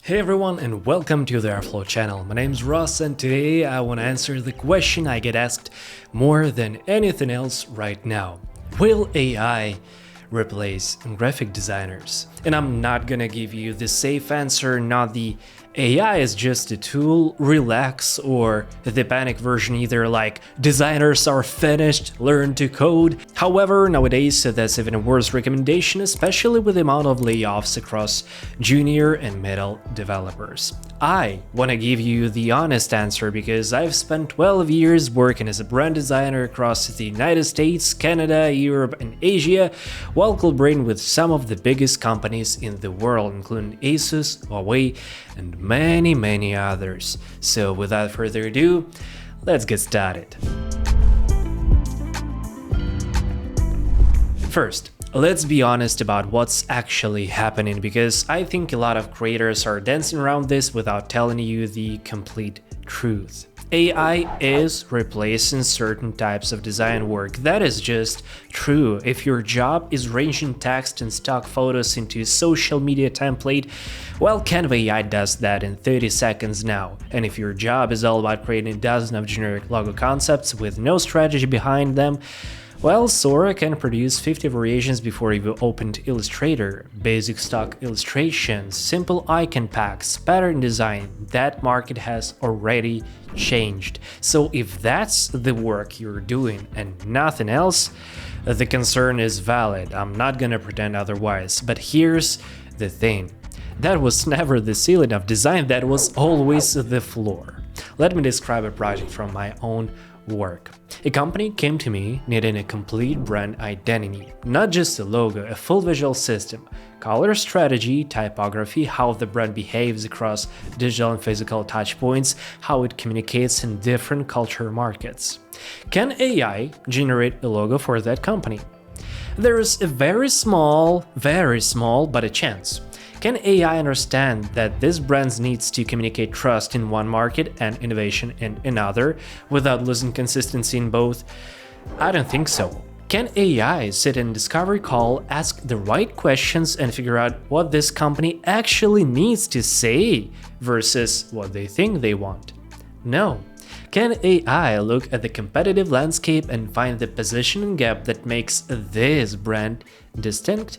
Hey everyone and welcome to the Artflow channel. My name's Ross and today I want to answer the question I get asked more than anything else right now. Will AI replace graphic designers? And I'm not gonna give you the safe answer, not the AI is just a tool, relax, or the panic version either like designers are finished, learn to code. However, nowadays that's even a worse recommendation, especially with the amount of layoffs across junior and middle developers. I want to give you the honest answer because I've spent 12 years working as a brand designer across the United States, Canada, Europe, and Asia, while collaborating with some of the biggest companies in the world, including Asus, Huawei, and many others. So without further ado, let's get started. First, let's be honest about what's actually happening, because I think a lot of creators are dancing around this without telling you the complete truth. AI is replacing certain types of design work. That is just true. If your job is arranging text and stock photos into a social media template, well, Canva AI does that in 30 seconds now. And if your job is all about creating a dozen of generic logo concepts with no strategy behind them, well, Sora can produce 50 variations before you've opened Illustrator, basic stock illustrations, simple icon packs, pattern design. That market has already changed. So if that's the work you're doing and nothing else, the concern is valid. I'm not gonna pretend otherwise. But here's the thing. That was never the ceiling of design, that was always the floor. Let me describe a project from my own work. A company came to me needing a complete brand identity, not just a logo, a full visual system, color strategy, typography, how the brand behaves across digital and physical touchpoints, how it communicates in different culture markets. Can AI generate a logo for that company? There's a very small, but a chance. Can AI understand that this brand needs to communicate trust in one market and innovation in another without losing consistency in both? I don't think so. Can AI sit in discovery call, ask the right questions and figure out what this company actually needs to say versus what they think they want? No. Can AI look at the competitive landscape and find the positioning gap that makes this brand distinct?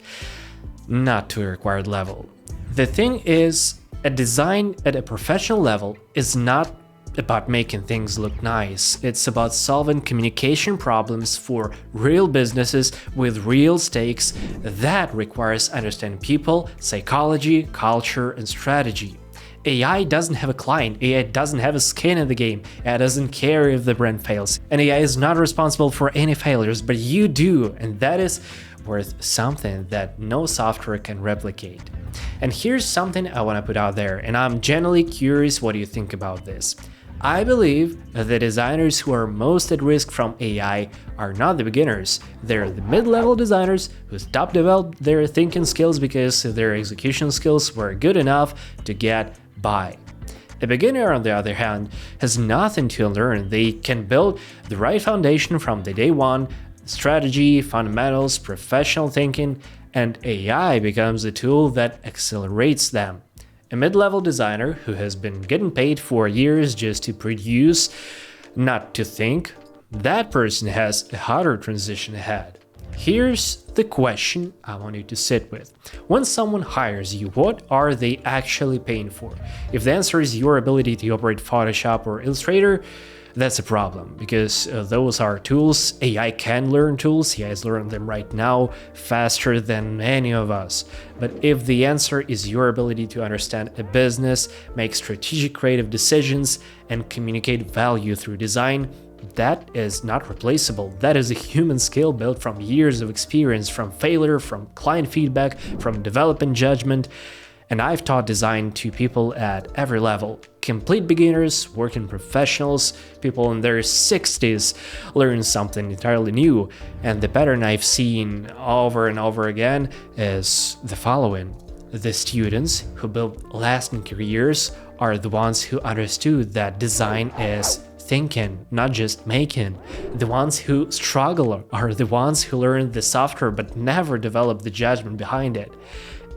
Not to a required level. The thing is, a design at a professional level is not about making things look nice. It's about solving communication problems for real businesses with real stakes. That requires understanding people, psychology, culture, and strategy. AI doesn't have a client, AI doesn't have a skin in the game, AI doesn't care if the brand fails, and AI is not responsible for any failures, but you do, and that is worth something that no software can replicate. And here's something I want to put out there, and I'm genuinely curious what you think about this. I believe the designers who are most at risk from AI are not the beginners, they're the mid-level designers who stopped developing their thinking skills because their execution skills were good enough to get by. A beginner, on the other hand, has nothing to learn. They can build the right foundation from the day one, strategy, fundamentals, professional thinking, and AI becomes a tool that accelerates them. A mid-level designer who has been getting paid for years just to produce, not to think, that person has a harder transition ahead. Here's the question I want you to sit with. When someone hires you, what are they actually paying for? If the answer is your ability to operate Photoshop or Illustrator, that's a problem, because those are tools. AI can learn tools, AI is learning them right now faster than any of us. But if the answer is your ability to understand a business, make strategic creative decisions, and communicate value through design, that is not replaceable. That is a human skill built from years of experience, from failure, from client feedback, from development judgment. And I've taught design to people at every level. Complete beginners, working professionals, people in their 60s learn something entirely new. And the pattern I've seen over and over again is the following. The students who build lasting careers are the ones who understood that design is thinking, not just making. The ones who struggle are the ones who learn the software but never develop the judgment behind it.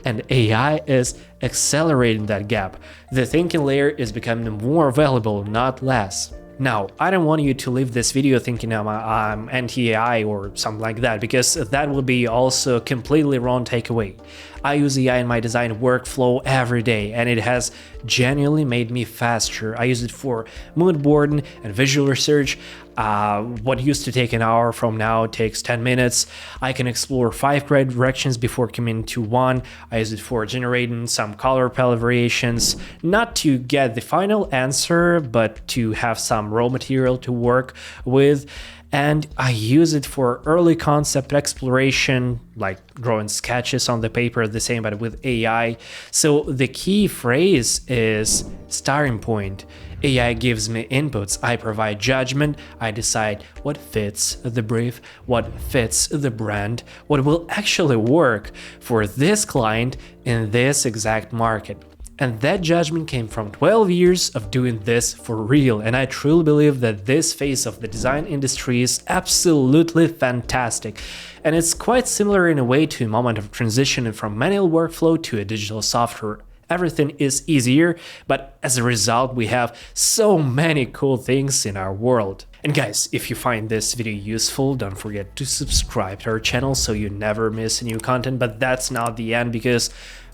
and AI is accelerating that gap. The thinking layer is becoming more valuable, not less. Now, I don't want you to leave this video thinking I'm anti-AI or something like that, because that would be also a completely wrong takeaway. I use AI in my design workflow every day, and it has genuinely made me faster. I use it for mood boarding and visual research. What used to take an hour from now takes 10 minutes. I can explore 5 great directions before committing to one. I use it for generating some color palette variations, not to get the final answer, but to have some raw material to work with. And I use it for early concept exploration, like drawing sketches on the paper, the same but with AI. So the key phrase is starting point. AI gives me inputs, I provide judgment, I decide what fits the brief, what fits the brand, what will actually work for this client in this exact market. And that judgment came from 12 years of doing this for real, and I truly believe that this phase of the design industry is absolutely fantastic. And it's quite similar in a way to a moment of transition from manual workflow to a digital software. Everything is easier, but as a result we have so many cool things in our world. And guys, if you find this video useful, don't forget to subscribe to our channel so you never miss new content. But that's not the end, because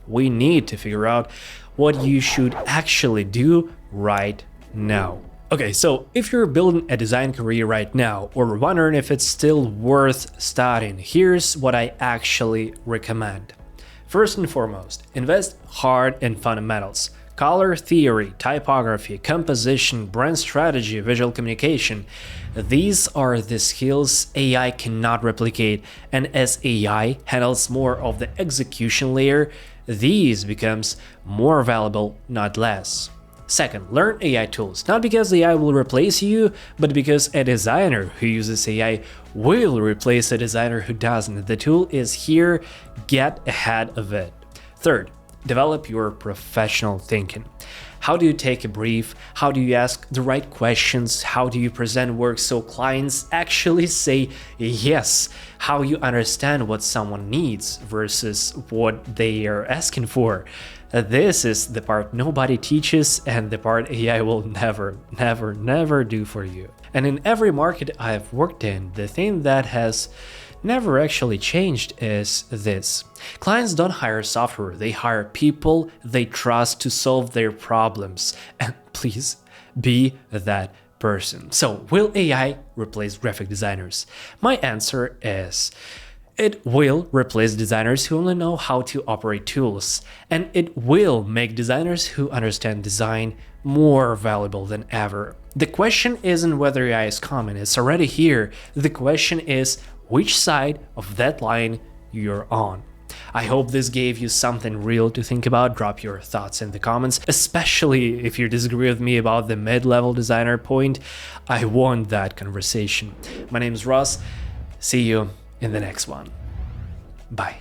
we need to figure out what you should actually do right now. Okay, so if you're building a design career right now or wondering if it's still worth starting, here's what I actually recommend. First and foremost, invest hard in fundamentals. Color theory, typography, composition, brand strategy, visual communication. These are the skills AI cannot replicate, and as AI handles more of the execution layer, these becomes more valuable, not less. Second, learn AI tools, not because AI will replace you, but because a designer who uses AI will replace a designer who doesn't. The tool is here, get ahead of it. Third, develop your professional thinking. How do you take a brief? How do you ask the right questions? How do you present work so clients actually say yes? How you understand what someone needs versus what they are asking for? This is the part nobody teaches, and the part AI will never do for you. And in every market I've worked in, the thing that has never actually changed is this. Clients don't hire software, they hire people they trust to solve their problems. And please be that person. So, will AI replace graphic designers? My answer is it will replace designers who only know how to operate tools, and it will make designers who understand design more valuable than ever. The question isn't whether AI is coming, it's already here. The question is which side of that line you're on. I hope this gave you something real to think about. Drop your thoughts in the comments, especially if you disagree with me about the mid-level designer point. I want that conversation. My name is Ross. See you in the next one. Bye.